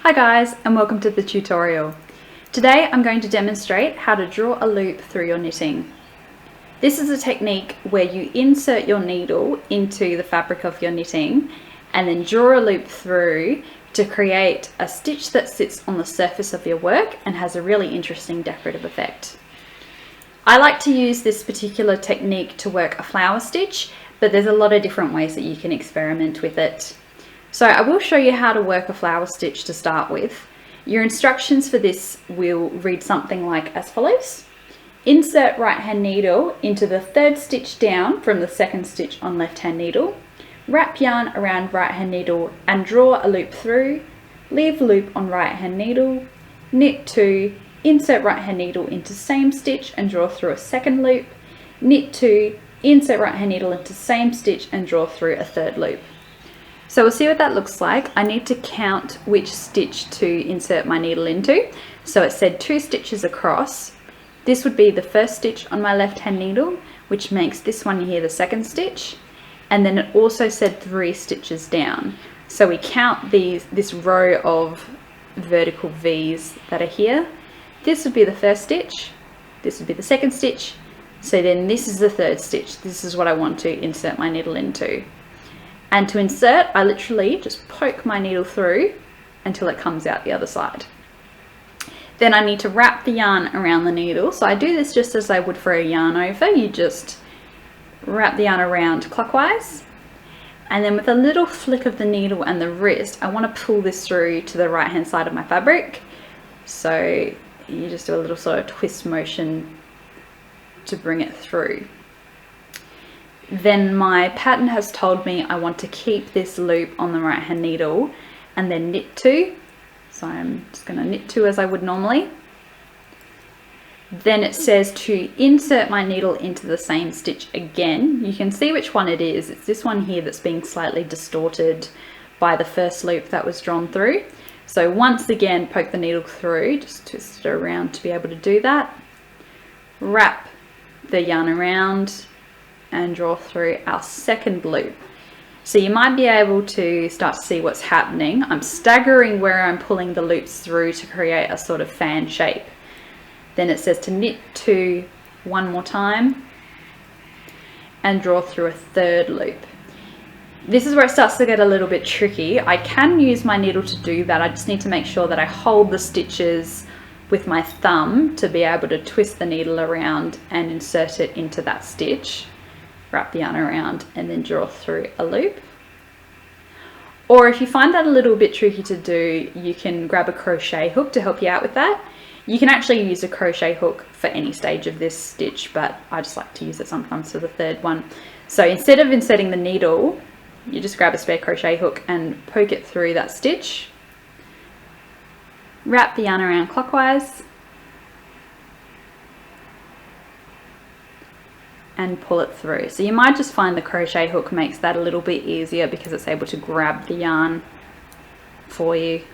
Hi guys, and welcome to the tutorial. Today I'm going to demonstrate how to draw a loop through your knitting. This is a technique where you insert your needle into the fabric of your knitting and then draw a loop through to create a stitch that sits on the surface of your work and has a really interesting decorative effect. I like to use this particular technique to work a flower stitch, but there's a lot of different ways that you can experiment with it. So I will show you how to work a flower stitch to start with. Your instructions for this will read something like as follows. Insert right hand needle into the third stitch down from the second stitch on left hand needle. Wrap yarn around right hand needle and draw a loop through. Leave loop on right hand needle. Knit 2. Insert right hand needle into same stitch and draw through a second loop. Knit 2. Insert right hand needle into same stitch and draw through a third loop. So we'll see what that looks like. I need to count which stitch to insert my needle into. So it said 2 stitches across. This would be the first stitch on my left hand needle, which makes this one here the second stitch. And then it also said 3 stitches down. So we count this row of vertical V's that are here. This would be the first stitch. This would be the second stitch. So then this is the third stitch. This is what I want to insert my needle into. And to insert, I literally just poke my needle through until it comes out the other side. Then I need to wrap the yarn around the needle. So I do this just as I would for a yarn over. You just wrap the yarn around clockwise. And then with a little flick of the needle and the wrist, I want to pull this through to the right hand side of my fabric. So you just do a little sort of twist motion to bring it through. Then my pattern has told me I want to keep this loop on the right hand needle and then knit 2. So I'm just going to knit 2 as I would normally. Then it says to insert my needle into the same stitch again. You can see which one it is. It's this one here that's being slightly distorted by the first loop that was drawn through. So once again, poke the needle through, just twist it around to be able to do that. Wrap the yarn around and draw through our second loop. So you might be able to start to see what's happening. I'm staggering where I'm pulling the loops through to create a sort of fan shape. Then it says to knit 2 one more time and draw through a third loop. This is where it starts to get a little bit tricky. I can use my needle to do that. I just need to make sure that I hold the stitches with my thumb to be able to twist the needle around and insert it into that stitch. Wrap the yarn around and then draw through a loop. Or if you find that a little bit tricky to do, you can grab a crochet hook to help you out with that. You can actually use a crochet hook for any stage of this stitch, but I just like to use it sometimes for the third one. So instead of inserting the needle, you just grab a spare crochet hook and poke it through that stitch. Wrap the yarn around clockwise and pull it through. So you might just find the crochet hook makes that a little bit easier because it's able to grab the yarn for you.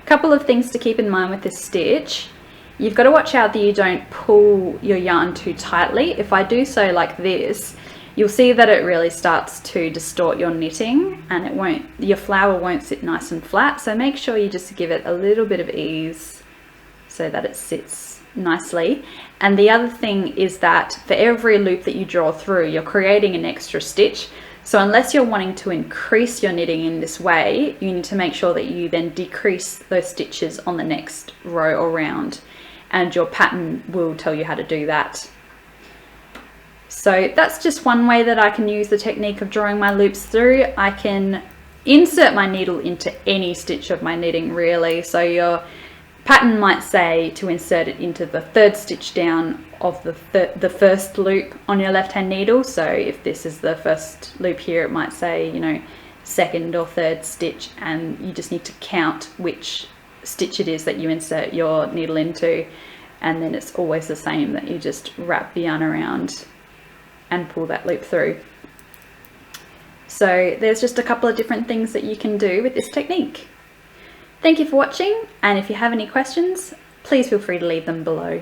A couple of things to keep in mind with this stitch. You've got to watch out that you don't pull your yarn too tightly. If I do so like this, you'll see that it really starts to distort your knitting and your flower won't sit nice and flat. So make sure you just give it a little bit of ease so that it sits nicely. And the other thing is that for every loop that you draw through, you're creating an extra stitch. So unless you're wanting to increase your knitting in this way, you need to make sure that you then decrease those stitches on the next row or round, and your pattern will tell you how to do that. So that's just one way that I can use the technique of drawing my loops through. I can insert my needle into any stitch of my knitting really. So your pattern might say to insert it into the third stitch down of the first loop on your left hand needle. So if this is the first loop here, it might say, you know, second or third stitch, and you just need to count which stitch it is that you insert your needle into, and then it's always the same, that you just wrap the yarn around and pull that loop through. So there's just a couple of different things that you can do with this technique. Thank you for watching, and if you have any questions, please feel free to leave them below.